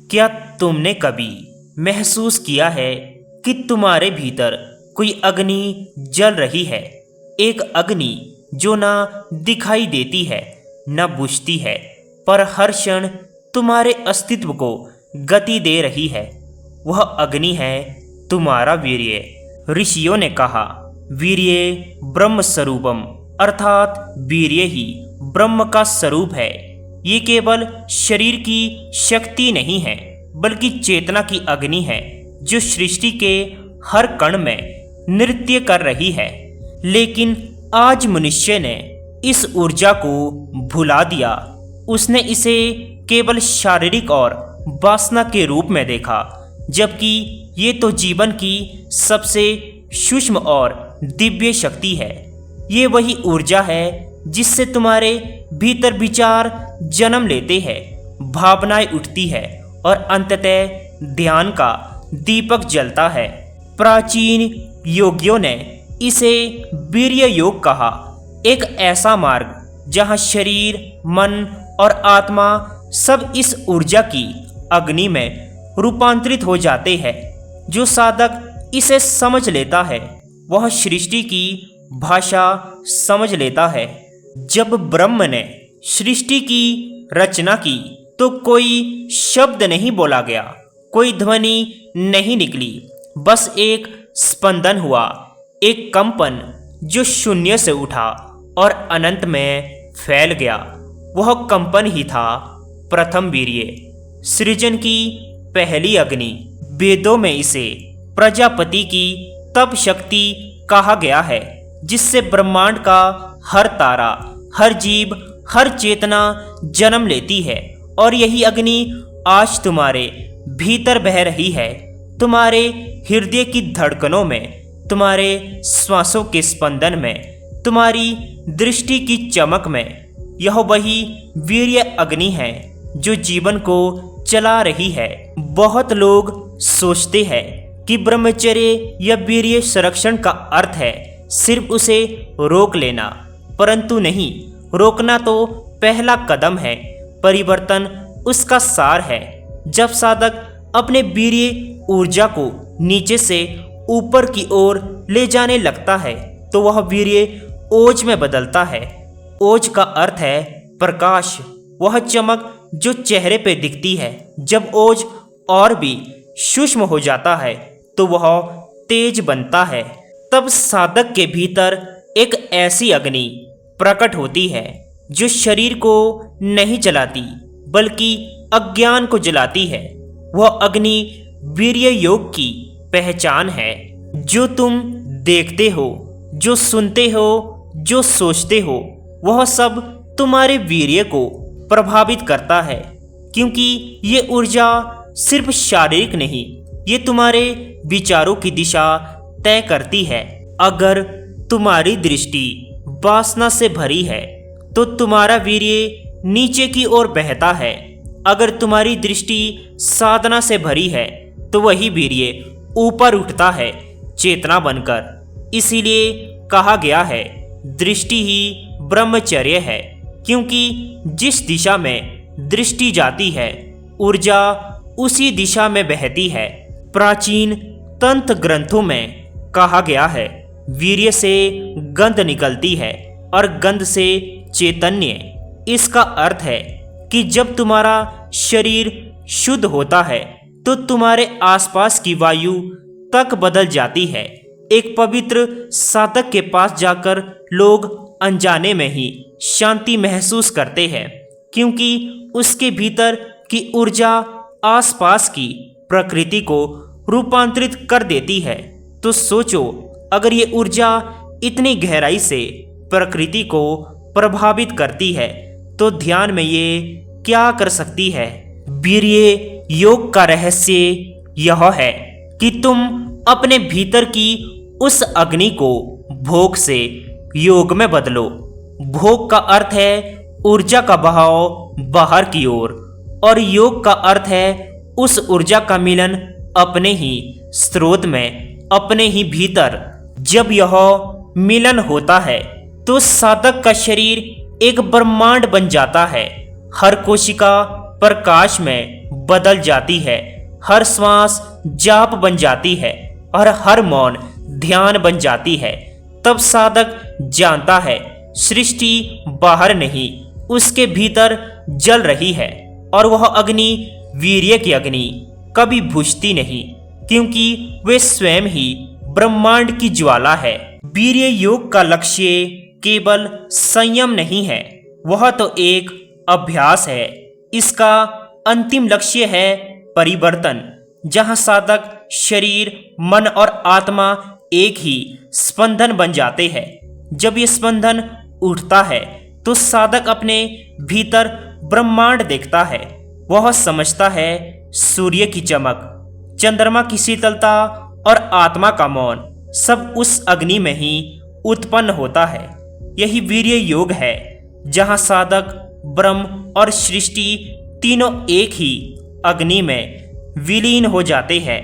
क्या तुमने कभी महसूस किया है कि तुम्हारे भीतर कोई अग्नि जल रही है? एक अग्नि जो ना दिखाई देती है, न बुझती है, पर हर क्षण तुम्हारे अस्तित्व को गति दे रही है। वह अग्नि है तुम्हारा वीर्य। ऋषियों ने कहा, वीर्य ब्रह्म स्वरूपम, अर्थात वीर्य ही ब्रह्म का स्वरूप है। ये केवल शरीर की शक्ति नहीं है, बल्कि चेतना की अग्नि है जो सृष्टि के हर कण में नृत्य कर रही है। लेकिन आज मनुष्य ने इस ऊर्जा को भुला दिया। उसने इसे केवल शारीरिक और वासना के रूप में देखा, जबकि ये तो जीवन की सबसे सूक्ष्म और दिव्य शक्ति है। ये वही ऊर्जा है जिससे तुम्हारे भीतर विचार जन्म लेते हैं, भावनाएं उठती है और अंततः ध्यान का दीपक जलता है। प्राचीन योगियों ने इसे वीर्य योग कहा, एक ऐसा मार्ग जहां शरीर, मन और आत्मा सब इस ऊर्जा की अग्नि में रूपांतरित हो जाते हैं। जो साधक इसे समझ लेता है वह सृष्टि की भाषा समझ लेता है। जब ब्रह्म ने सृष्टि की रचना की तो कोई शब्द नहीं बोला गया, कोई ध्वनि नहीं निकली, बस एक स्पंदन हुआ, एक कंपन जो शून्य से उठा और अनंत में फैल गया। वह कंपन ही था प्रथम वीर्य, सृजन की पहली अग्नि। वेदों में इसे प्रजापति की तप शक्ति कहा गया है, जिससे ब्रह्मांड का हर तारा, हर जीव, हर चेतना जन्म लेती है। और यही अग्नि आज तुम्हारे भीतर बह रही है, तुम्हारे हृदय की धड़कनों में, तुम्हारे श्वासों के स्पंदन में, तुम्हारी दृष्टि की चमक में। यह वही वीर्य अग्नि है जो जीवन को चला रही है। बहुत लोग सोचते हैं कि ब्रह्मचर्य या वीर्य संरक्षण का अर्थ है सिर्फ उसे रोक लेना, परंतु नहीं। रोकना तो पहला कदम है, परिवर्तन उसका सार है। जब साधक अपने वीर्य ऊर्जा को नीचे से ऊपर की ओर ले जाने लगता है तो वह वीर्य ओज में बदलता है। ओज का अर्थ है प्रकाश, वह चमक जो चेहरे पे दिखती है। जब ओज और भी सूक्ष्म हो जाता है तो वह तेज बनता है। तब साधक के भीतर एक ऐसी अग्नि प्रकट होती है जो शरीर को नहीं जलाती, बल्कि अज्ञान को जलाती है। वह अग्नि वीर्य योग की पहचान है। जो तुम देखते हो, जो सुनते हो, जो सोचते हो, वह सब तुम्हारे वीर्य को प्रभावित करता है, क्योंकि ये ऊर्जा सिर्फ शारीरिक नहीं, ये तुम्हारे विचारों की दिशा तय करती है। अगर तुम्हारी दृष्टि वासना से भरी है तो तुम्हारा वीर्य नीचे की ओर बहता है। अगर तुम्हारी दृष्टि साधना से भरी है तो वही वीर्य ऊपर उठता है, चेतना बनकर। इसीलिए कहा गया है, दृष्टि ही ब्रह्मचर्य है, क्योंकि जिस दिशा में दृष्टि जाती है ऊर्जा उसी दिशा में बहती है। प्राचीन तंत्र ग्रंथों में कहा गया है, वीर्य से गंध निकलती है और गंध से चैतन्य। इसका अर्थ है कि जब तुम्हारा शरीर शुद्ध होता है तो तुम्हारे आसपास की वायु तक बदल जाती है। एक पवित्र साधक के पास जाकर लोग अनजाने में ही शांति महसूस करते हैं, क्योंकि उसके भीतर की ऊर्जा आसपास की प्रकृति को रूपांतरित कर देती है। तो सोचो, अगर ये ऊर्जा इतनी गहराई से प्रकृति को प्रभावित करती है तो ध्यान में ये क्या कर सकती है। वीर्य योग का रहस्य यह है कि तुम अपने भीतर की उस अग्नि को भोग से योग में बदलो। भोग का अर्थ है ऊर्जा का बहाव बाहर की ओर, और योग का अर्थ है उस ऊर्जा का मिलन अपने ही स्रोत में, अपने ही भीतर। जब यह मिलन होता है तो साधक का शरीर एक ब्रह्मांड बन जाता है। हर कोशिका प्रकाश में बदल जाती है, हर श्वास जाप बन जाती है और हर मौन ध्यान बन जाती है। तब साधक जानता है सृष्टि बाहर नहीं, उसके भीतर जल रही है और वह अग्नि, वीर्य की अग्नि, कभी बुझती नहीं, क्योंकि वे स्वयं ही ब्रह्मांड की ज्वाला है। वीर्य योग का लक्ष्य केवल संयम नहीं है, वह तो एक अभ्यास है। इसका अंतिम लक्ष्य है परिवर्तन, जहां साधक शरीर, मन और आत्मा एक ही स्पंदन बन जाते हैं। जब ये स्पंदन उठता है तो साधक अपने भीतर ब्रह्मांड देखता है। वह समझता है सूर्य की चमक, चंद्रमा की शीतलता और आत्मा का मौन सब उस अग्नि में ही उत्पन्न होता है। यही वीर्य योग है, जहां साधक ब्रह्म और सृष्टि तीनों एक ही अग्नि में विलीन हो जाते हैं।